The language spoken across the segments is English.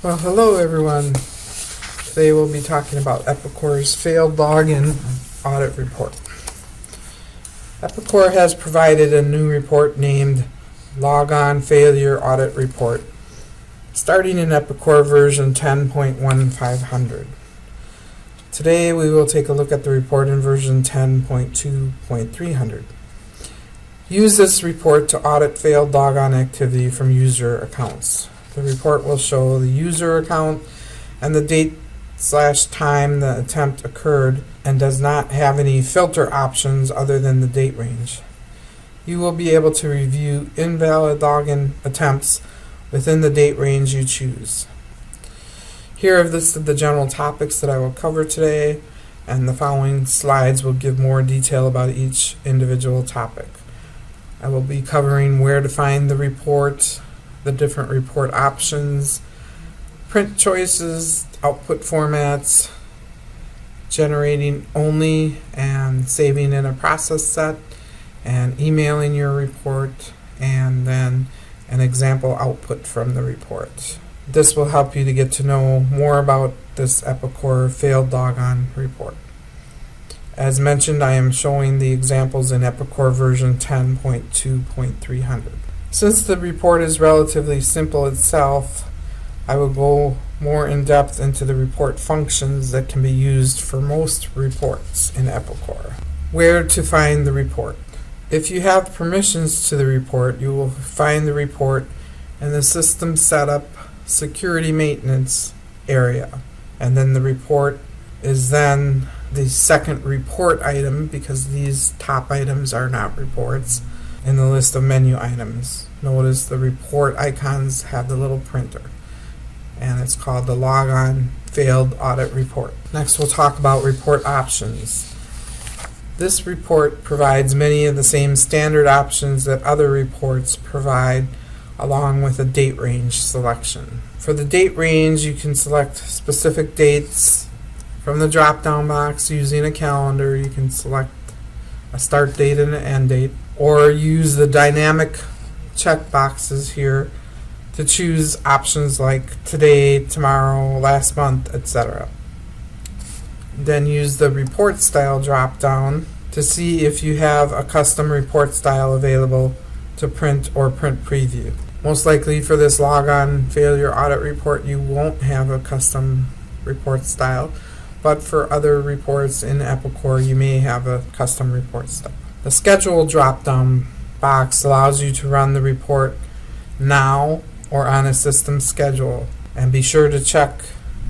Well, hello everyone. Today we'll be talking about Epicor's failed login audit report. Epicor has provided a new report named Logon Failure Audit Report, starting in Epicor version 10.1500. Today we will take a look at the report in version 10.2.300. Use this report to audit failed logon activity from user accounts. The report will show the user account and the date/time the attempt occurred and does not have any filter options other than the date range. You will be able to review invalid login attempts within the date range you choose. Here I've listed the general topics that I will cover today, and the following slides will give more detail about each individual topic. I will be covering where to find the report, the different report options, print choices, output formats, generating only and saving in a process set, and emailing your report, and then an example output from the report. This will help you to get to know more about this Epicor failed logon report. As mentioned, I am showing the examples in Epicor version 10.2.300. Since the report is relatively simple itself, I will go more in depth into the report functions that can be used for most reports in Epicor. Where to find the report. If you have permissions to the report, you will find the report in the System Setup Security Maintenance area. And then the report is then the second report item, because these top items are not reports, in the list of menu items. Notice the report icons have the little printer, and it's called the Logon Failed Audit Report. Next we'll talk about report options. This report provides many of the same standard options that other reports provide, along with a date range selection. For the date range, you can select specific dates from the drop-down box using a calendar. You can select a start date and an end date, or use the dynamic check boxes here to choose options like today, tomorrow, last month, etc. Then use the report style drop-down to see if you have a custom report style available to print or print preview. Most likely for this Logon failure audit report, you won't have a custom report style, but for other reports in Epicor, you may have a custom report style. The schedule drop-down box allows you to run the report now or on a system schedule, and be sure to check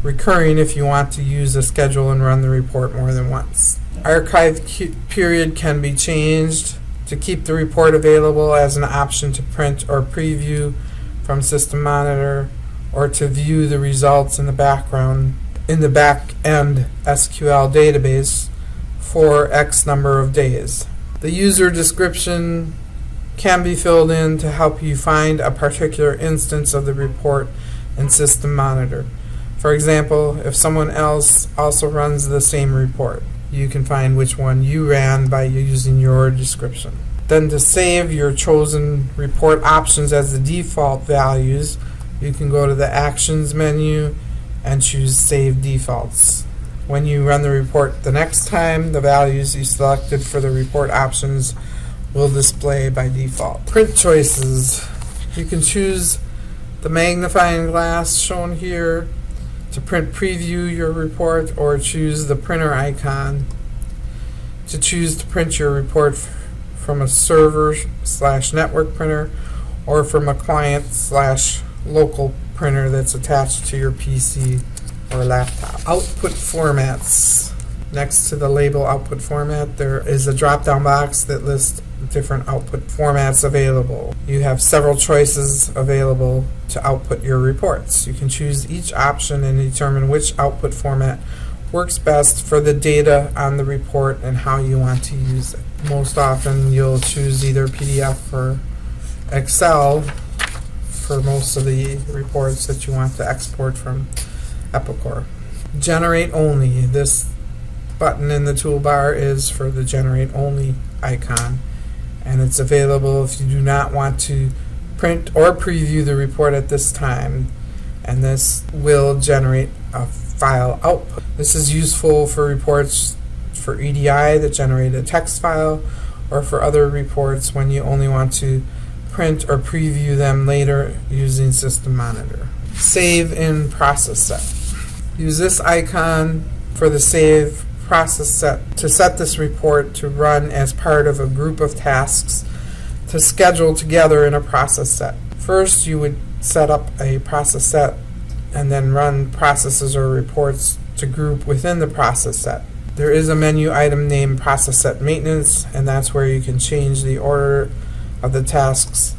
recurring if you want to use a schedule and run the report more than once. Archive period can be changed to keep the report available as an option to print or preview from System Monitor, or to view the results in the background in the back-end SQL database for X number of days. The user description can be filled in to help you find a particular instance of the report in System Monitor. For example, if someone else also runs the same report, you can find which one you ran by using your description. Then to save your chosen report options as the default values, you can go to the Actions menu and choose Save Defaults. When you run the report the next time, the values you selected for the report options will display by default. Print choices. You can choose the magnifying glass shown here to print preview your report, or choose the printer icon to choose to print your report from a server/network printer, or from a client/local printer that's attached to your PC or laptop. Output formats. Next to the label output format, there is a drop-down box that lists different output formats available. You have several choices available to output your reports. You can choose each option and determine which output format works best for the data on the report and how you want to use it. Most often you'll choose either PDF or Excel for most of the reports that you want to export from Epicor. Generate only. This button in the toolbar is for the generate only icon, and it's available if you do not want to print or preview the report at this time. and this will generate a file output. This is useful for reports for EDI that generate a text file, or for other reports when you only want to print or preview them later using System Monitor. Save in process set. Use this icon for the save process set to set this report to run as part of a group of tasks to schedule together in a process set. First, you would set up a process set and then run processes or reports to group within the process set. There is a menu item named Process Set Maintenance, and that's where you can change the order of the tasks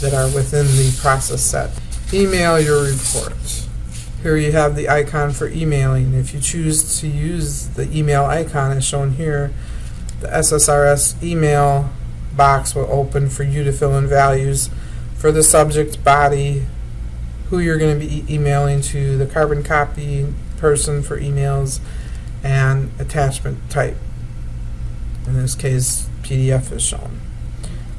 that are within the process set. Email your report. Here you have the icon for emailing. If you choose to use the email icon as shown here, the SSRS email box will open for you to fill in values for the subject, body, who you're going to be emailing to, the carbon copy person for emails, and attachment type. In this case, PDF is shown.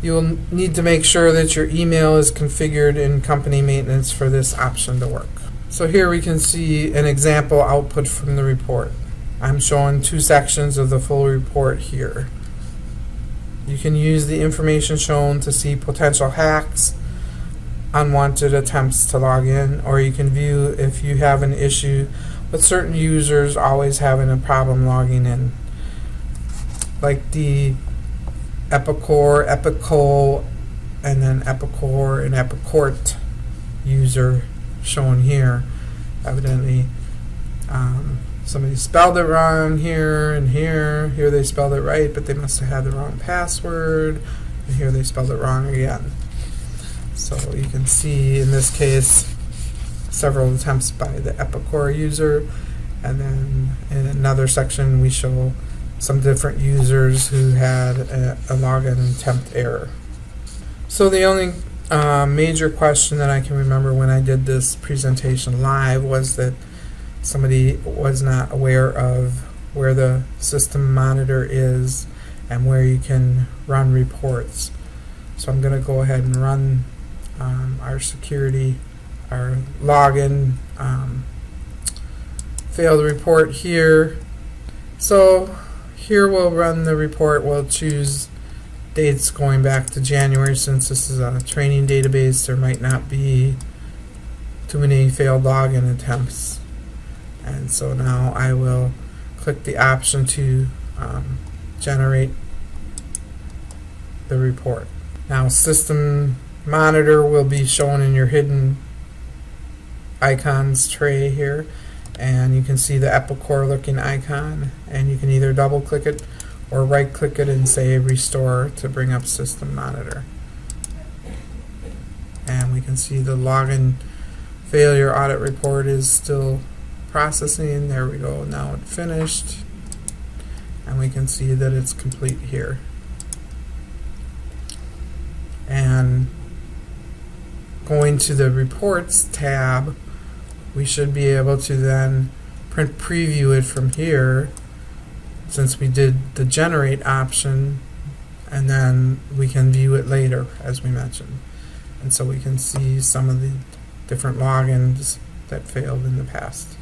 You will need to make sure that your email is configured in company maintenance for this option to work. So here we can see an example output from the report. I'm showing 2 sections of the full report here. You can use the information shown to see potential hacks, unwanted attempts to log in, or you can view if you have an issue with certain users always having a problem logging in, like the Epicor, Epicor, and then Epicor and Epicort user shown here. Evidently somebody spelled it wrong here and here. Here they spelled it right, but they must have had the wrong password, and here they spelled it wrong again. So you can see in this case several attempts by the Epicor user, and then in another section we show some different users who had a login attempt error. So the only major question that I can remember when I did this presentation live was that somebody was not aware of where the System Monitor is and where you can run reports. So I'm going to go ahead and run our security, our login failed report here. So here we'll run the report. We'll choose dates going back to January. Since this is a training database, there might not be too many failed login attempts. And so now I will click the option to generate the report. Now System Monitor will be shown in your hidden icons tray here, and you can see the Epicor looking icon, and you can either double click it or right click it and say restore to bring up System Monitor. And we can see the login failure audit report is still processing. There we go, now it's finished, and we can see that it's complete here. And going to the Reports tab, we should be able to then print preview it from here, since we did the generate option, and then we can view it later as we mentioned. And so we can see some of the different logins that failed in the past.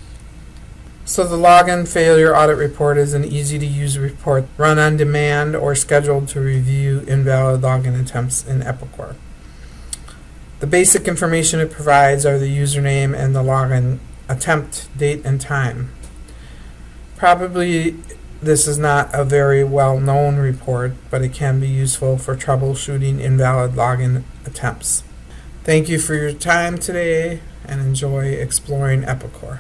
So the login failure audit report is an easy to use report run on demand or scheduled to review invalid login attempts in Epicor. The basic information it provides are the username and the login attempt, date, and time. Probably this is not a very well-known report, but it can be useful for troubleshooting invalid login attempts. Thank you for your time today, and enjoy exploring Epicor.